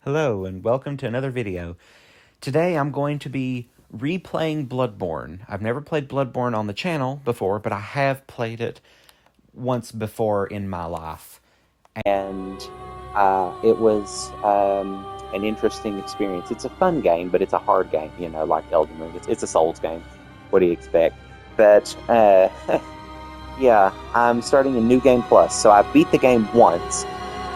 Hello and welcome to another video. Today I'm going to be replaying Bloodborne. I've never played Bloodborne on the channel before, but I have played it once before in my life. And it was an interesting experience. It's a fun game, but it's a hard game, you know, like Elden Ring. It's a Souls game. What do you expect? But, yeah, I'm starting a new game plus. So I beat the game once.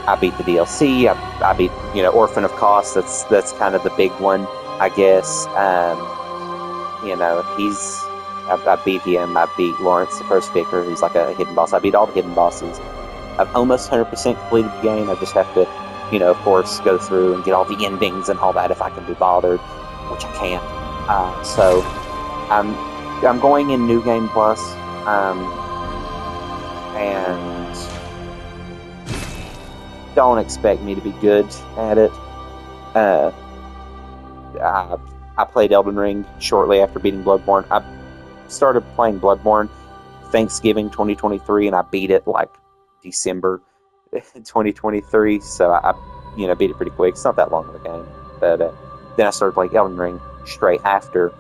I beat the DLC. I beat, Orphan of Cost. That's kind of the big one, I guess. I beat him. I beat Lawrence, the first vicar, who's like a hidden boss. I beat all the hidden bosses. I've almost 100% completed the game. I just have to, of course, go through and get all the endings and all that if I can be bothered, which I can't. So I'm going in New Game Plus, and don't expect me to be good at it. I played Elden Ring shortly after beating Bloodborne. I started playing Bloodborne Thanksgiving 2023, and I beat it like December 2023. So I beat it pretty quick. It's not that long of a game, but then I started playing Elden Ring straight after.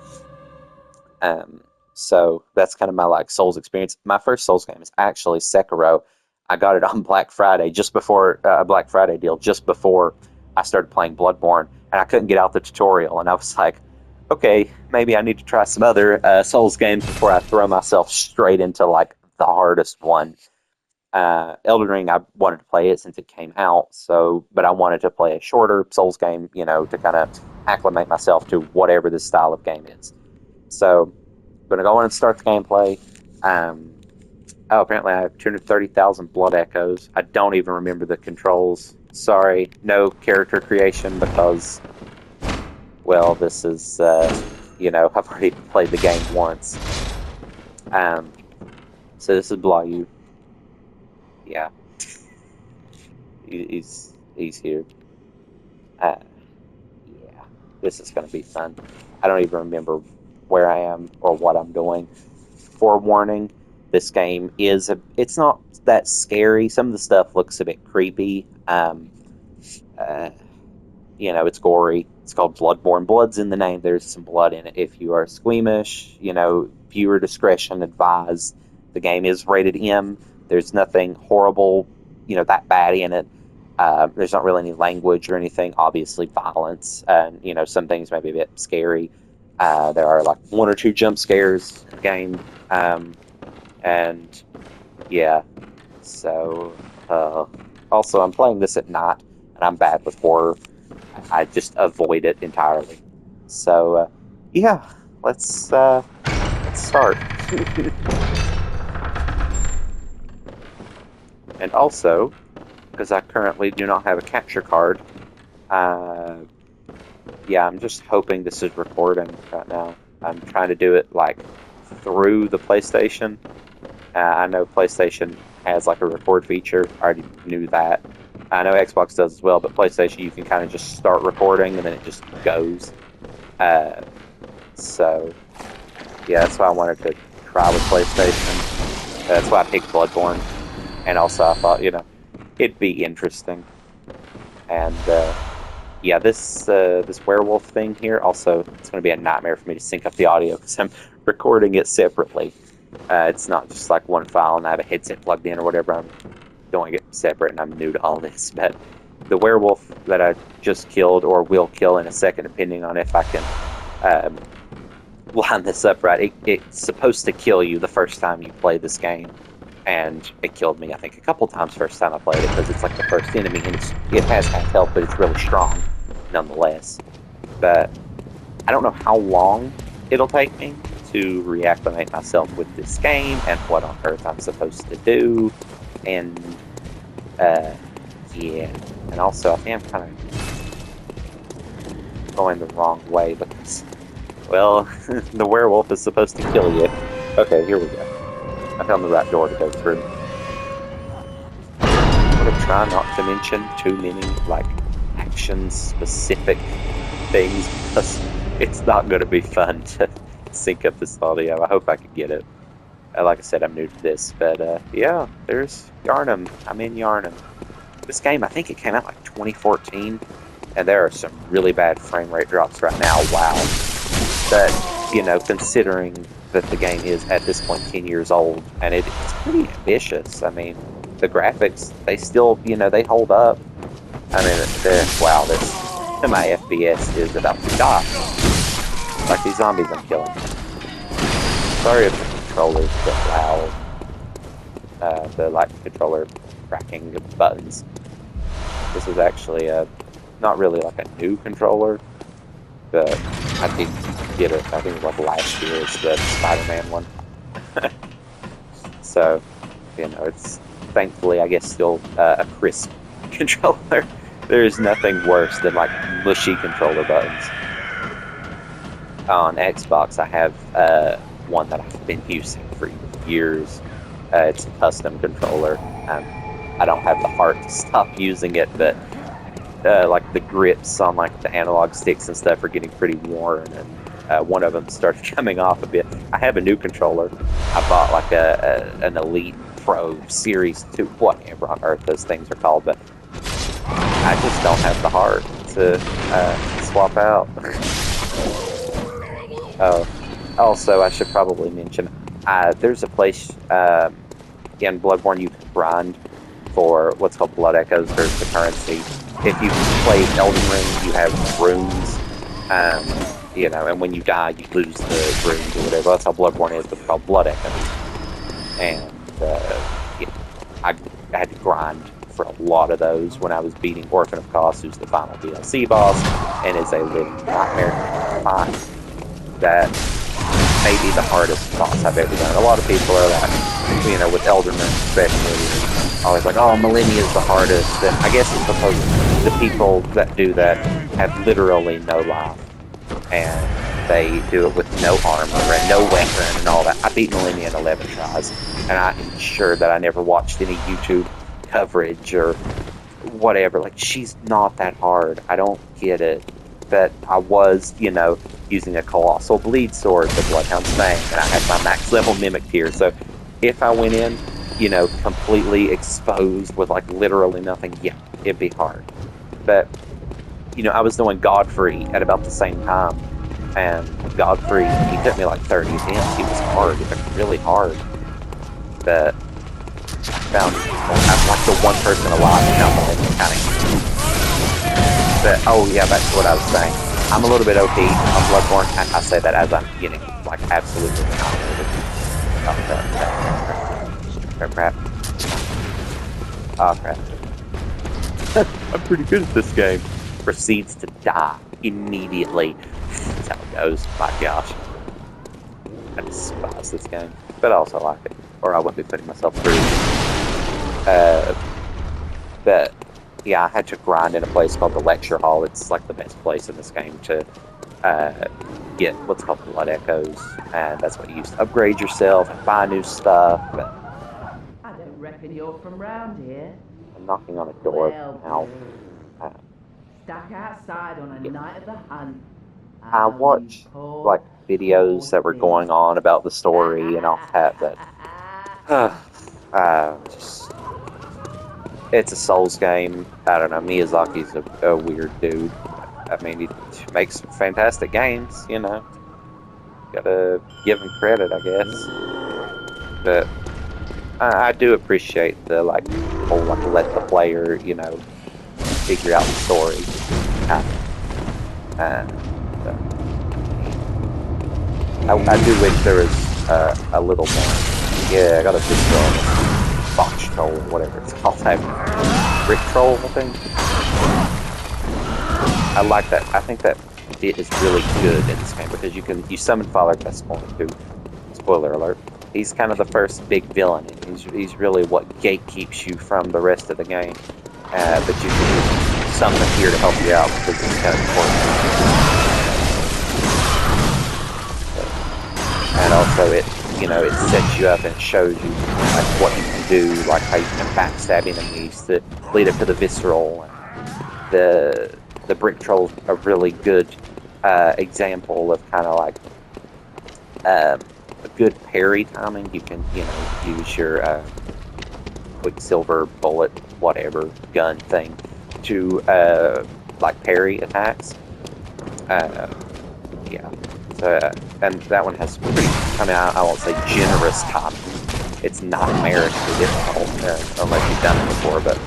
So that's kind of my Souls experience. My first Souls game is actually Sekiro. I got it on Black Friday, just before a Black Friday deal, just before I started playing Bloodborne, and I couldn't get out the tutorial, and I was like, okay, maybe I need to try some other Souls games before I throw myself straight into the hardest one. Elden Ring, I wanted to play it since it came out, but I wanted to play a shorter Souls game, to kind of acclimate myself to whatever this style of game is. So I'm going to go on and start the gameplay. Apparently I have 230,000 blood echoes. I don't even remember the controls. Sorry, no character creation because, well, this is, I've already played the game once. So this is Blayu. Yeah. He's here. Yeah. This is going to be fun. I don't even remember where I am or what I'm doing. Forewarning. This game it's not that scary. Some of the stuff looks a bit creepy. It's gory. It's called Bloodborne. Blood's in the name. There's some blood in it. If you are squeamish, viewer discretion advised. The game is rated M. There's nothing horrible, that bad in it. There's not really any language or anything. Obviously, violence. And, some things may be a bit scary. There are one or two jump scares in the game. And yeah, so also I'm playing this at night, and I'm bad with horror. I just avoid it entirely. So yeah, let's start. And also, because I currently do not have a capture card, yeah, I'm just hoping this is recording right now. I'm trying to do it through the PlayStation. I know PlayStation has a record feature. I already knew that. I know Xbox does as well, but PlayStation you can kind of just start recording and then it just goes. So yeah, that's why I wanted to try with PlayStation. That's why I picked Bloodborne, and also I thought it'd be interesting. And yeah, this werewolf thing here also, it's going to be a nightmare for me to sync up the audio because I'm recording it separately. It's not just one file and I have a headset plugged in or whatever. I'm doing it separate and I'm new to all this. But the werewolf that I just killed or will kill in a second, depending on if I can line this up right, it's supposed to kill you the first time you play this game. And it killed me, I think, a couple times first time I played it because it's the first enemy and it has half health, but it's really strong nonetheless. But I don't know how long it'll take me to reacclimate myself with this game and what on earth I'm supposed to do. And yeah, and also I think I'm kind of going the wrong way because, well, the werewolf is supposed to kill you. Okay, here we go. I found the right door to go through. I'm going to try not to mention too many action-specific things because it's not going to be fun to sync up this audio. I hope I can get it. Like I said, I'm new to this, but yeah, there's Yarnum. I'm in Yarnum. This game, I think it came out 2014, and there are some really bad frame rate drops right now. Wow. But, considering that the game is at this point 10 years old, and it's pretty ambitious. I mean, the graphics, they still, they hold up. I mean, wow, my FPS is about to die. Like these zombies I'm killing. Sorry if the controller's a bit loud. The controller tracking buttons. This is actually not really like a new controller, but I did get it. I think it was like last year. It's the Spider-Man one. So, it's thankfully, I guess, still a crisp controller. There's nothing worse than like mushy controller buttons. On Xbox, I have one that I've been using for years. It's a custom controller. I don't have the heart to stop using it, but like the grips on like the analog sticks and stuff are getting pretty worn, and one of them started coming off a bit. I have a new controller. I bought like an Elite Pro Series 2, whatever on earth those things are called, but I just don't have the heart to swap out. Oh, also, I should probably mention, there's a place in Bloodborne you can grind for what's called Blood Echoes. There's the currency. If you play Elden Ring, you have runes, and when you die, you lose the runes or whatever. That's how Bloodborne is, but it's called Blood Echoes. And I had to grind for a lot of those when I was beating Orphan of Kos, who's the final DLC boss, and is a living nightmare. That may be the hardest boss I've ever done. A lot of people are like, with Elden Ring especially, always like, oh, Millennia is the hardest. And I guess it's because the people that do that have literally no life. And they do it with no armor and no weapon and all that. I beat Millennia in 11 tries, and I'm sure that I never watched any YouTube coverage or whatever. Like, she's not that hard. I don't get it. But I was, using a colossal bleed sword, the Bloodhound's Fang, and I had my max level mimicked here. So if I went in, completely exposed with like literally nothing, yeah, it'd be hard. But I was doing Godfrey at about the same time, and Godfrey, he took me like 30 attempts. He was hard. He was really hard. But I'm like the one person alive who found the kind of. But oh yeah, back to what I was saying. I'm a little bit OP on Bloodborne. I say that as I'm getting like absolutely dominated. Oh crap! Oh crap! I'm pretty good at this game. Proceeds to die immediately. That's how it goes. My gosh. I despise this game, but I also like it, or I wouldn't be putting myself through. But yeah, I had to grind in a place called the Lecture Hall. It's like the best place in this game to get what's called Blood Echoes, and that's what you use to upgrade yourself and buy new stuff. But I don't reckon you're from round here. I'm knocking on a door now. Stuck outside on a night of the hunt. I watched like videos that were going on about the story and all that, but it's a Souls game. I don't know. Miyazaki's a weird dude. I mean, he makes fantastic games. Gotta give him credit, I guess. But I do appreciate the whole let the player, figure out the story. I do wish there was a little more. Yeah, I got a visceral box troll or whatever it's called. Brick troll, I think. I like that. I think that it is really good in this game because you summon Father Gascoigne, who, spoiler alert, he's kind of the first big villain. He's really what gatekeeps you from the rest of the game. But you can summon him here to help you out because it's kind of important. And also it sets you up and shows you what you can do, like how you can backstab enemies to lead up to the visceral. The brick troll's a really good example of kind of like a good parry timing. You can use your Quicksilver bullet whatever gun thing to like parry attacks. Yeah. So, and that one has pretty, I mean, I won't say generous combat. It's not numerically difficult, unless you've done it before, but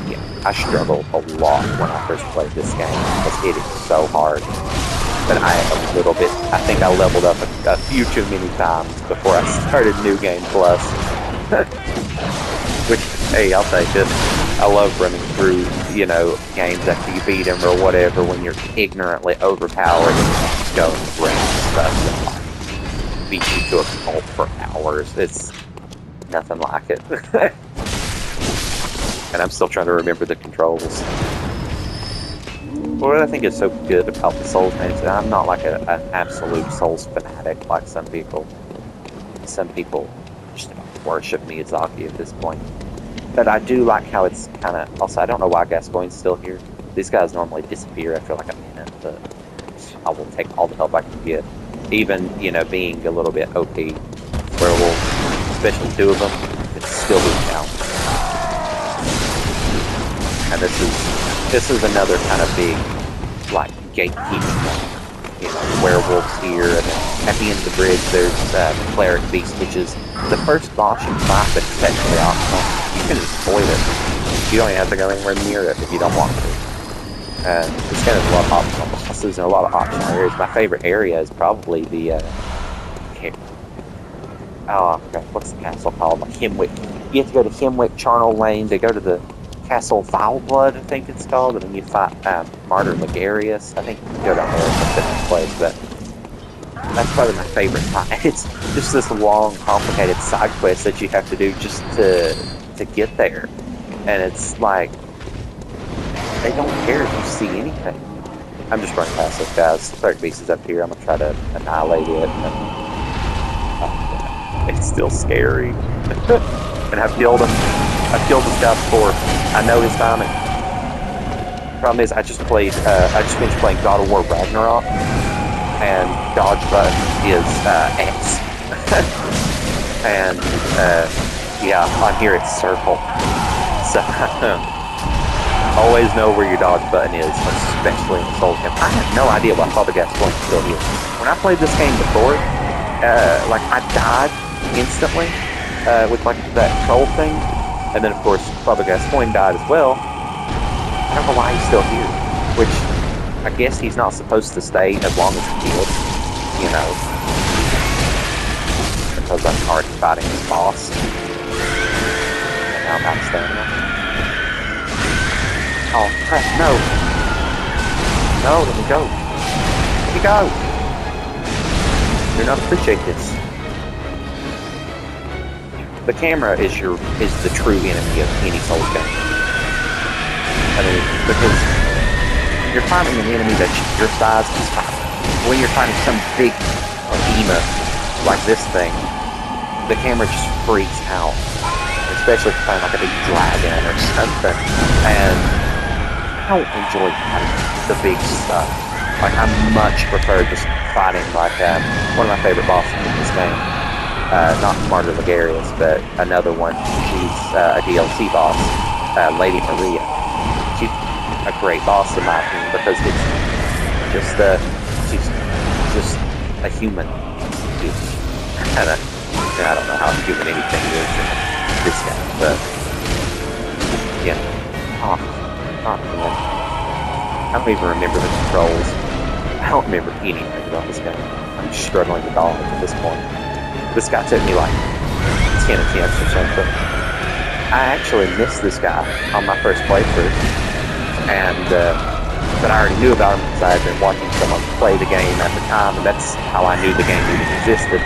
yeah, I struggled a lot when I first played this game because it is so hard. But I am a little bit, I think I leveled up a few too many times before I started New Game Plus. Which, hey, I'll take this. I love running through, you know, games after you beat them or whatever when you're ignorantly overpowered and just go and bring stuff and beat you to a pulp for hours. It's nothing like it. And I'm still trying to remember the controls. What I think is so good about the Souls games is I'm not like an absolute Souls fanatic like some people. Some people just worship Miyazaki at this point. But I do like how it's kind of... Also, I don't know why Gascoigne's still here. These guys normally disappear after like a minute, but I will take all the help I can get. Even, you know, being a little bit OP werewolf, especially two of them, it's still being challenged. And this is another kind of big, like, gatekeeping. You know, werewolves here, and then at the end of the bridge there's the cleric beast, which is the first boss you fight, but it's technically optional. You can just avoid it. You don't even have to go anywhere near it if you don't want to. And it's got a lot of optional bosses and a lot of optional areas. My favorite area is probably the what's the castle called? Like Hemwick. You have to go to Hemwick, Charnel Lane to go to the Castle Vileblood, I think it's called, and then you fight Martyr Ligarius. I think you go down there to the next place, but that's probably my favorite part. It's just this long, complicated side quest that you have to do just to get there. And it's like, they don't care if you see anything. I'm just running past those guys. The third beast is up here. I'm going to try to annihilate it. And it's still scary. And I've killed him. I've killed this guy before. I know his timing. Problem is, I just finished playing God of War Ragnarok, and dodge button is X. And yeah, on here it's circle. So always know where your dodge button is, especially in the Souls game. I have no idea why Father Gascoigne's still here. When I played this game before, like I died instantly with like that troll thing. And then, of course, Father Gascoigne died as well. I don't know why he's still here. Which, I guess he's not supposed to stay as long as he did. You know. Because I'm already fighting this boss. And now I'm out of stamina. Oh, crap, no. No, let me go. Let me go. Do not appreciate this. The camera is the true enemy of any Souls game. I mean, because you're fighting an enemy that's your size is fine. When you're fighting some big behemoth like this thing, the camera just freaks out. Especially if you're fighting like a big dragon or something. And I don't enjoy fighting the big stuff. Like, I much prefer just fighting like one of my favorite bosses in this game. Not Martyr Ligarius, but another one. She's a DLC boss, Lady Maria. She's a great boss in my opinion because it's just she's just a human. I don't know how human anything is in this game, but yeah. Oh man. I don't even remember the controls. I don't remember anything about this game. I'm struggling to dodge at this point. This guy took me like 10 attempts or something. I actually missed this guy on my first playthrough, and but I already knew about him because I had been watching someone play the game at the time, and that's how I knew the game even existed,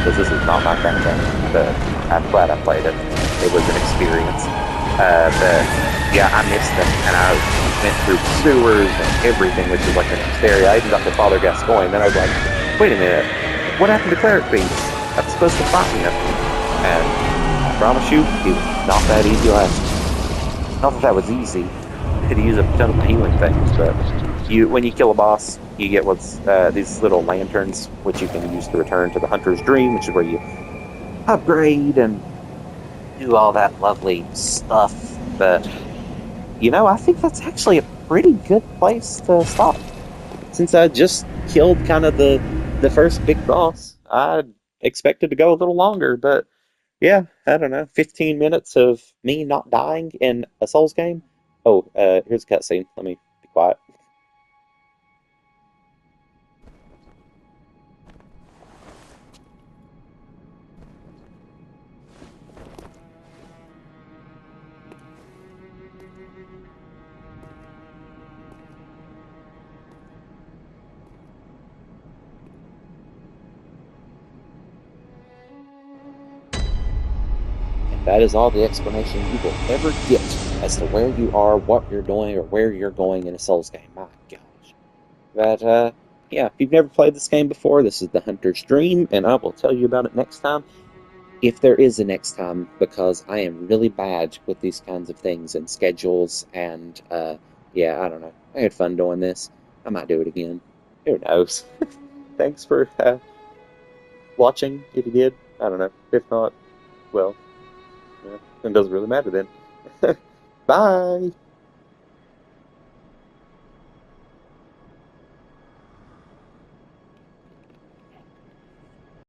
because this is not my kind of game, but I'm glad I played it. It was an experience. But yeah, I missed him, and I went through sewers and everything, which is like the next area. I even got to Father Gascoigne, and then I was like, wait a minute, what happened to Cleric Beast? I'm supposed to fight him. And I promise you, it was not that easy last time. Not that that was easy. You could use a ton of healing things, but when you kill a boss, you get what's these little lanterns, which you can use to return to the Hunter's Dream, which is where you upgrade and do all that lovely stuff. But I think that's actually a pretty good place to stop. Since I just killed kind of the first big boss, I expected to go a little longer, but yeah, I don't know. 15 minutes of me not dying in a Souls game. Oh, here's a cutscene. Let me be quiet. And that is all the explanation you will ever get as to where you are, what you're doing, or where you're going in a Souls game. My gosh. But, yeah, if you've never played this game before, this is the Hunter's Dream, and I will tell you about it next time. If there is a next time, because I am really bad with these kinds of things and schedules, and, yeah, I don't know. I had fun doing this. I might do it again. Who knows? Thanks for watching, if you did. I don't know. If not, well, it doesn't really matter then. Bye!